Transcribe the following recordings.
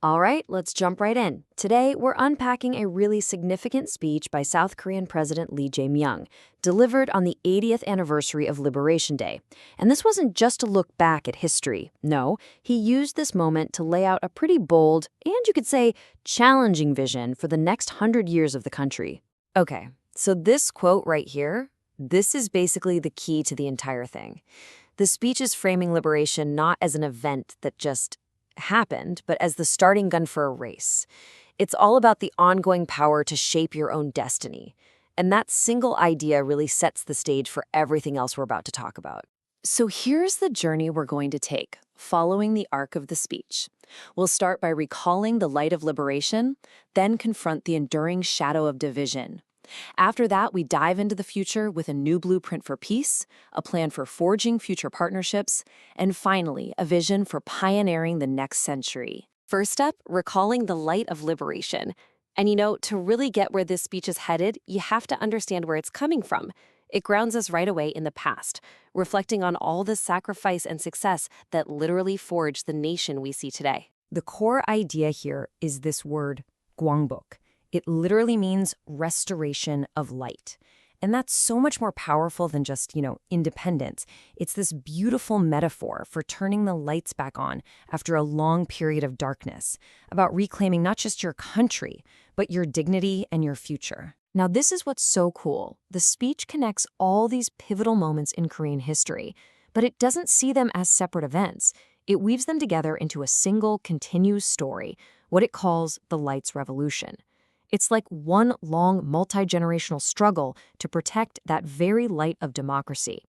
All right, let's jump right in. Today, we're unpacking a really significant speech by South Korean President Lee Jae-myung, delivered on the 80th anniversary of Liberation Day. And this wasn't just to look back at history. No, he used this moment to lay out a pretty bold, and you could say, challenging vision for the next 100 years of the country. Okay, so this quote right here, this is basically the key to the entire thing. The speech is framing liberation not as an event that just happened, but as the starting gun for a race. It's all about the ongoing power to shape your own destiny. And that single idea really sets the stage for everything else we're about to talk about. So here's the journey we're going to take, following the arc of the speech. We'll start by recalling the light of liberation, then confront the enduring shadow of division. After that, we dive into the future with a new blueprint for peace, a plan for forging future partnerships, and finally, a vision for pioneering the next century. First up, recalling the light of liberation. And to really get where this speech is headed, you have to understand where it's coming from. It grounds us right away in the past, reflecting on all the sacrifice and success that literally forged the nation we see today. The core idea here is this word, gwangbok. It literally means restoration of light. And that's so much more powerful than just, independence. It's this beautiful metaphor for turning the lights back on after a long period of darkness, about reclaiming not just your country, but your dignity and your future. Now, this is what's so cool. The speech connects all these pivotal moments in Korean history, but it doesn't see them as separate events. It weaves them together into a single, continuous story, what it calls the Lights Revolution. It's like one long, multi-generational struggle to protect that very light of democracy.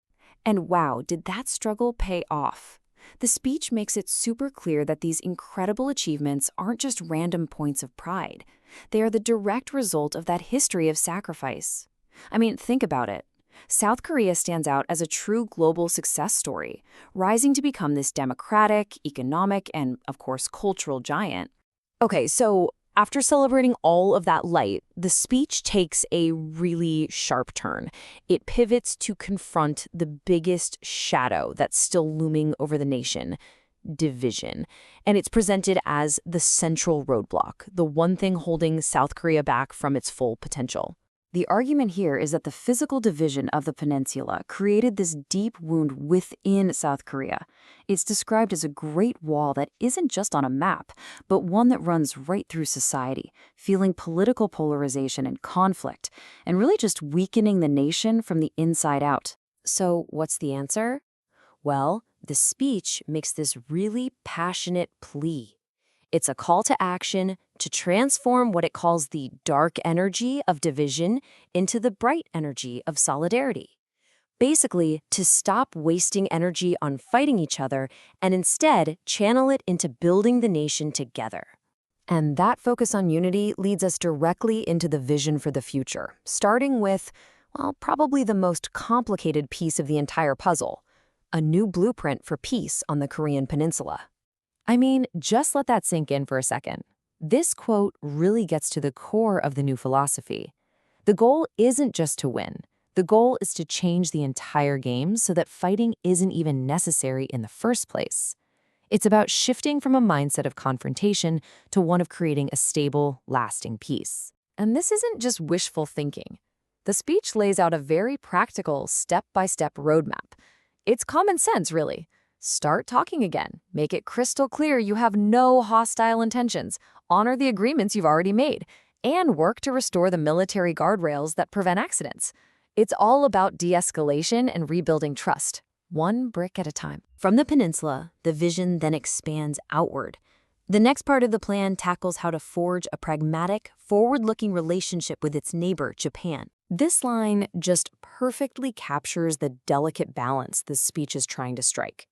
And wow, did that struggle pay off? The speech makes it super clear that these incredible achievements aren't just random points of pride. They are the direct result of that history of sacrifice. I mean, think about it. South Korea stands out as a true global success story, rising to become this democratic, economic, and, of course, cultural giant. Okay, so after celebrating all of that light, the speech takes a really sharp turn. It pivots to confront the biggest shadow that's still looming over the nation: division. And it's presented as the central roadblock, the one thing holding South Korea back from its full potential. The argument here is that the physical division of the peninsula created this deep wound within South Korea. It's described as a great wall that isn't just on a map, but one that runs right through society, fueling political polarization and conflict, and really just weakening the nation from the inside out. So what's the answer? Well, the speech makes this really passionate plea. It's a call to action to transform what it calls the dark energy of division into the bright energy of solidarity. Basically, to stop wasting energy on fighting each other and instead channel it into building the nation together. And that focus on unity leads us directly into the vision for the future, starting with, well, probably the most complicated piece of the entire puzzle: a new blueprint for peace on the Korean peninsula. I mean, just let that sink in for a second. This quote really gets to the core of the new philosophy. The goal isn't just to win. The goal is to change the entire game so that fighting isn't even necessary in the first place. It's about shifting from a mindset of confrontation to one of creating a stable, lasting peace. And this isn't just wishful thinking. The speech lays out a very practical, step-by-step roadmap. It's common sense, really. Start talking again. Make it crystal clear you have no hostile intentions. Honor the agreements you've already made. And work to restore the military guardrails that prevent accidents. It's all about de-escalation and rebuilding trust, one brick at a time. From the peninsula, the vision then expands outward. The next part of the plan tackles how to forge a pragmatic, forward-looking relationship with its neighbor, Japan. This line just perfectly captures the delicate balance this speech is trying to strike.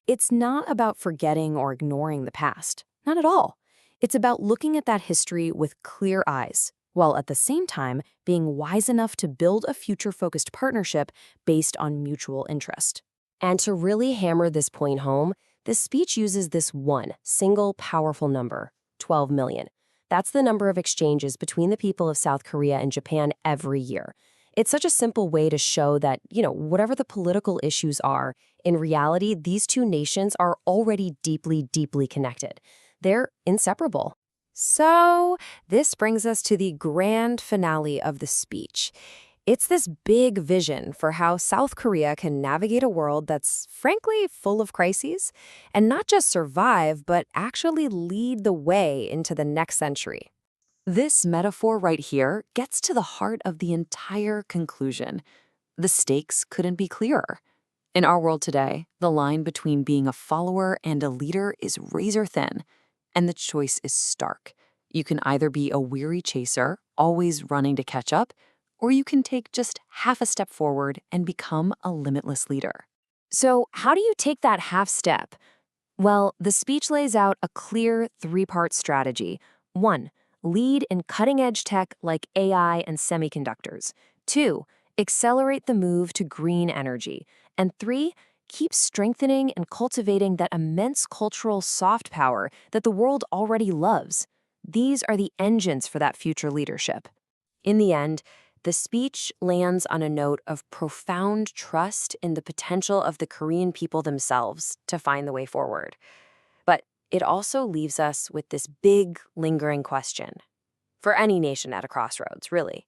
It's not about forgetting or ignoring the past. Not at all. It's about looking at that history with clear eyes, while at the same time being wise enough to build a future-focused partnership based on mutual interest. And to really hammer this point home, the speech uses this one single powerful number: 12 million. That's the number of exchanges between the people of South Korea and Japan every year. It's such a simple way to show that, whatever the political issues are, in reality, these two nations are already deeply, deeply connected. They're inseparable. So, this brings us to the grand finale of the speech. It's this big vision for how South Korea can navigate a world that's frankly full of crises and not just survive, but actually lead the way into the next century. This metaphor right here gets to the heart of the entire conclusion. The stakes couldn't be clearer. In our world today, the line between being a follower and a leader is razor thin, and the choice is stark. You can either be a weary chaser, always running to catch up, or you can take just half a step forward and become a limitless leader. So, how do you take that half step? Well, the speech lays out a clear three-part strategy. 1. Lead in cutting-edge tech like AI and semiconductors. 2. Accelerate the move to green energy. And 3. Keep strengthening and cultivating that immense cultural soft power that the world already loves. These are the engines for that future leadership. In the end, the speech lands on a note of profound trust in the potential of the Korean people themselves to find the way forward. But it also leaves us with this big, lingering question. For any nation at a crossroads, really.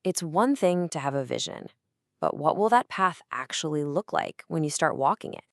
It's one thing to have a vision, but what will that path actually look like when you start walking it?